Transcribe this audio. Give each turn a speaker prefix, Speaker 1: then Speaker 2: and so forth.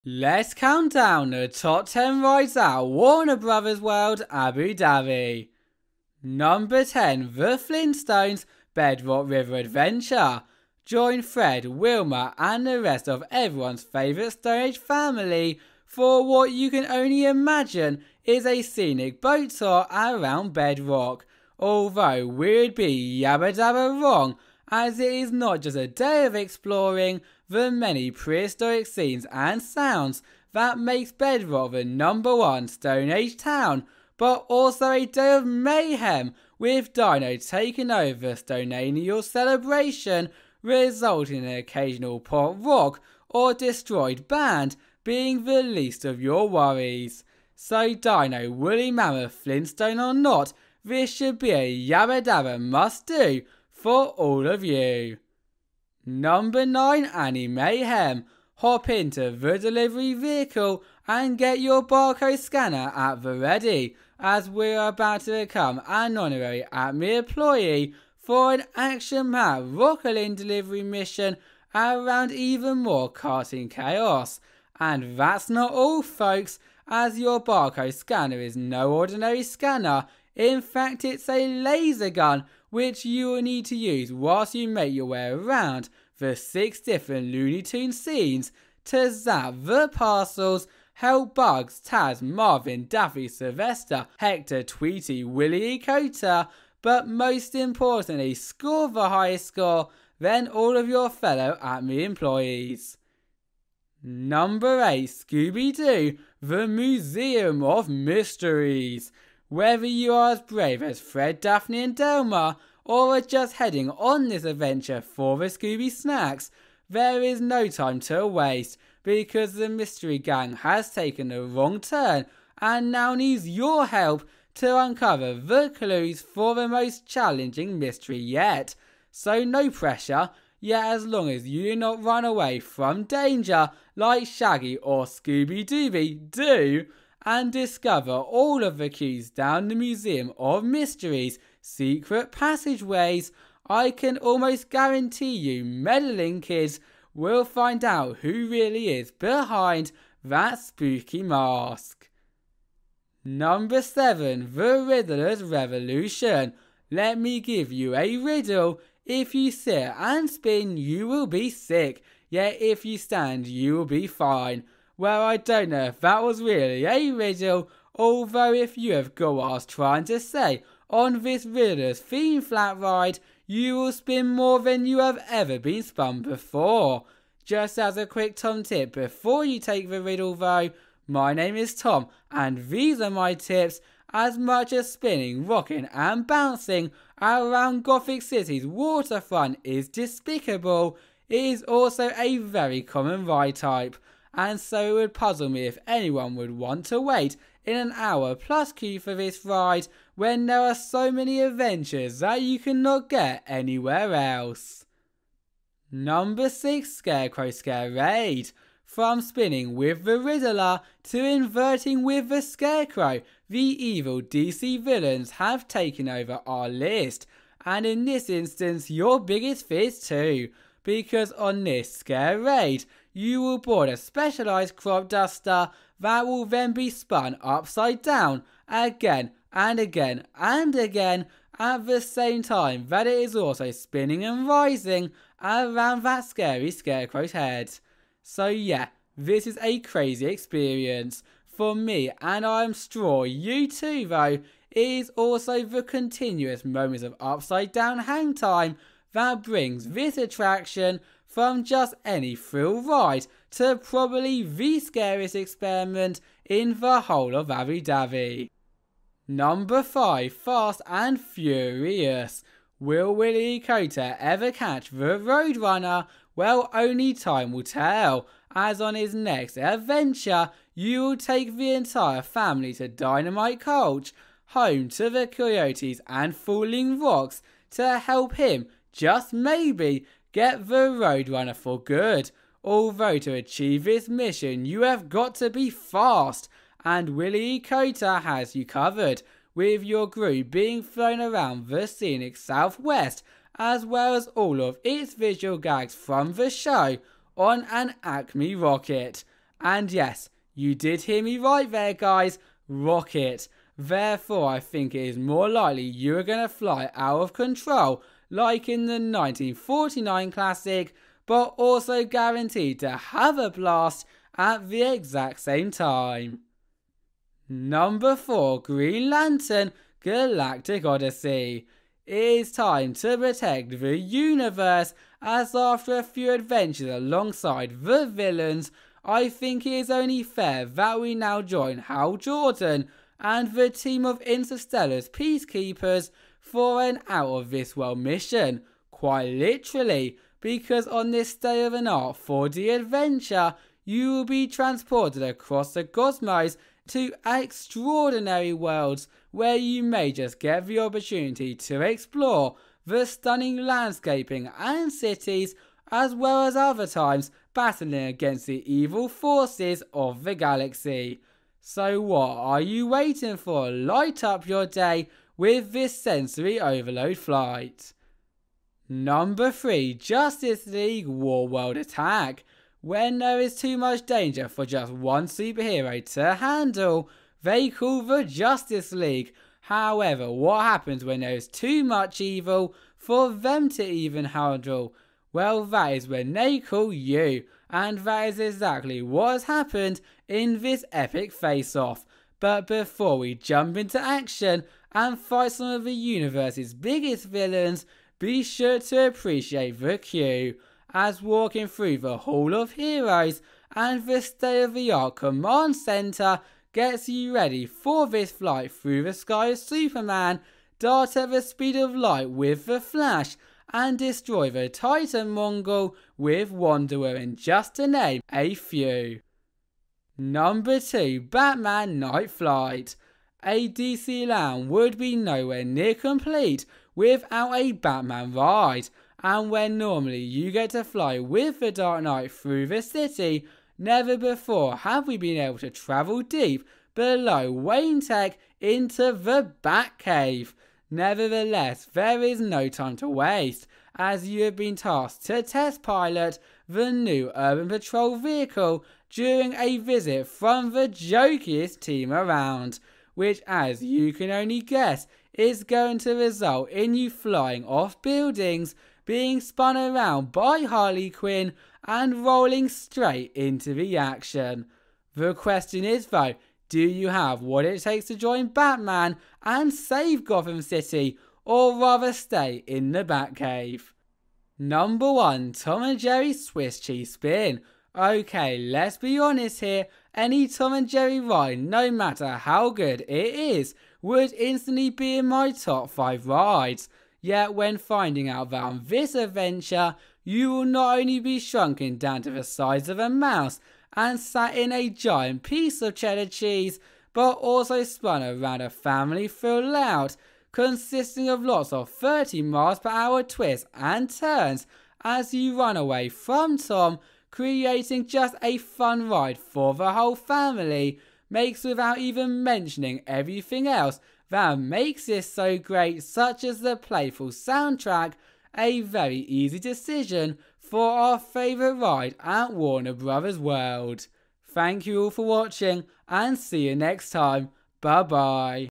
Speaker 1: Let's count down the top 10 rides at Warner Brothers World Abu Dhabi. Number 10, The Flintstones Bedrock River Adventure. Join Fred, Wilma and the rest of everyone's favourite Stone Age family for what you can only imagine is a scenic boat tour around Bedrock. Although we'd be yabba dabba wrong, as it is not just a day of exploring the many prehistoric scenes and sounds that makes Bedrock the #1 Stone Age town, but also a day of mayhem with Dino taking over Stone Annual celebration, resulting in an occasional pop rock or destroyed band being the least of your worries. So Dino, Woolly Mammoth, Flintstone or not, this should be a yabba dabba must do for all of you. Number 9, Ani-Mayhem. Hop into the delivery vehicle and get your barcode scanner at the ready, as we are about to become an honorary ATME employee for an action-packed Rockalin delivery mission around even more karting chaos. And that's not all, folks, as your barcode scanner is no ordinary scanner. In fact, it's a laser gun which you will need to use whilst you make your way around the 6 different Looney Tunes scenes to zap the parcels, help Bugs, Taz, Marvin, Daffy, Sylvester, Hector, Tweety, Willie E. Cota, but most importantly score the highest score than all of your fellow ATME employees. Number 8, Scooby-Doo, the Museum of Mysteries. Whether you are as brave as Fred, Daphne and Delma, or are just heading on this adventure for the Scooby snacks, there is no time to waste, because the mystery gang has taken a wrong turn and now needs your help to uncover the clues for the most challenging mystery yet. So no pressure, yet as long as you do not run away from danger like Shaggy or Scooby-Dooby do, and discover all of the keys down the Museum of Mysteries secret passageways, I can almost guarantee you meddling kids will find out who really is behind that spooky mask. Number 7, The Riddler's Revolution. Let me give you a riddle. If you sit and spin, you will be sick, yet if you stand, you will be fine. Well, I don't know if that was really a riddle, although if you have got what I was trying to say, on this Riddler's theme flat ride, you will spin more than you have ever been spun before. Just as a quick Tom tip before you take the riddle though, my name is Tom and these are my tips. As much as spinning, rocking and bouncing around Gothic City's waterfront is despicable, it is also a very common ride type. And so it would puzzle me if anyone would want to wait in an hour plus queue for this ride when there are so many adventures that you cannot get anywhere else. Number 6, Scarecrow Scare Raid. From spinning with the Riddler to inverting with the Scarecrow, the evil DC villains have taken over our list. And in this instance, your biggest fears too. Because on this Scare Raid, you will board a specialised crop duster that will then be spun upside down again and again and again at the same time that it is also spinning and rising around that scary Scarecrow's head. So yeah, this is a crazy experience for me, and I am sure you too though. It is also the continuous moments of upside down hang time that brings this attraction from just any thrill ride to probably the scariest experiment in the whole of Abu Dhabi. Number 5, Fast and Furious. Will Willie Cota ever catch the Roadrunner? Well, only time will tell, as on his next adventure, you will take the entire family to Dynamite Gulch, home to the Coyotes and Falling Rocks, to help him, just maybe, get the Roadrunner for good. Although to achieve this mission you have got to be fast, and Willie Cota has you covered, with your group being flown around the scenic southwest, as well as all of its visual gags from the show on an Acme rocket. And yes, you did hear me right there, guys, rocket. Therefore, I think it is more likely you are going to fly out of control, like in the 1949 classic, but also guaranteed to have a blast at the exact same time. Number 4, Green Lantern Galactic Oddyssey. It is time to protect the universe, as after a few adventures alongside the villains, I think it is only fair that we now join Hal Jordan and the team of Interstellar's peacekeepers for an out-of-this-world mission, quite literally, because on this day of an art 4D adventure, you will be transported across the cosmos to extraordinary worlds where you may just get the opportunity to explore the stunning landscaping and cities, as well as other times battling against the evil forces of the galaxy. So what are you waiting for? Light up your day with this sensory overload flight. Number 3, Justice League Warworld Attack. When there is too much danger for just one superhero to handle, they call the Justice League. However, what happens when there is too much evil for them to even handle? Well, that is when they call you, and that is exactly what has happened in this epic face-off. But before we jump into action and fight some of the universe's biggest villains, be sure to appreciate the cue, as walking through the Hall of Heroes and the state-of-the-art command center gets you ready for this flight through the sky as Superman, dart at the speed of light with the Flash, and destroy the Titan Mongol with Wonder Woman, just to name a few. Number 2, Batman Night Flight. A DC land would be nowhere near complete without a Batman ride, and when normally you get to fly with the Dark Knight through the city, never before have we been able to travel deep below Wayne Tech into the Batcave. Nevertheless, there is no time to waste, as you have been tasked to test pilot the new Urban Patrol vehicle during a visit from the jokiest team around, which, as you can only guess, is going to result in you flying off buildings, being spun around by Harley Quinn, and rolling straight into the action. The question is though, do you have what it takes to join Batman and save Gotham City, or rather stay in the Batcave? Number 1, Tom and Jerry Swiss Cheese Spin. Okay, let's be honest here, any Tom and Jerry ride, no matter how good it is, would instantly be in my top 5 rides. Yet when finding out that on this adventure, you will not only be shrunken down to the size of a mouse and sat in a giant piece of cheddar cheese, but also spun around a family thrill layout consisting of lots of 30 miles per hour twists and turns as you run away from Tom, creating just a fun ride for the whole family, makes without even mentioning everything else that makes this so great, such as the playful soundtrack, a very easy decision for our favourite ride at Warner Brothers World. Thank you all for watching and see you next time. Bye bye.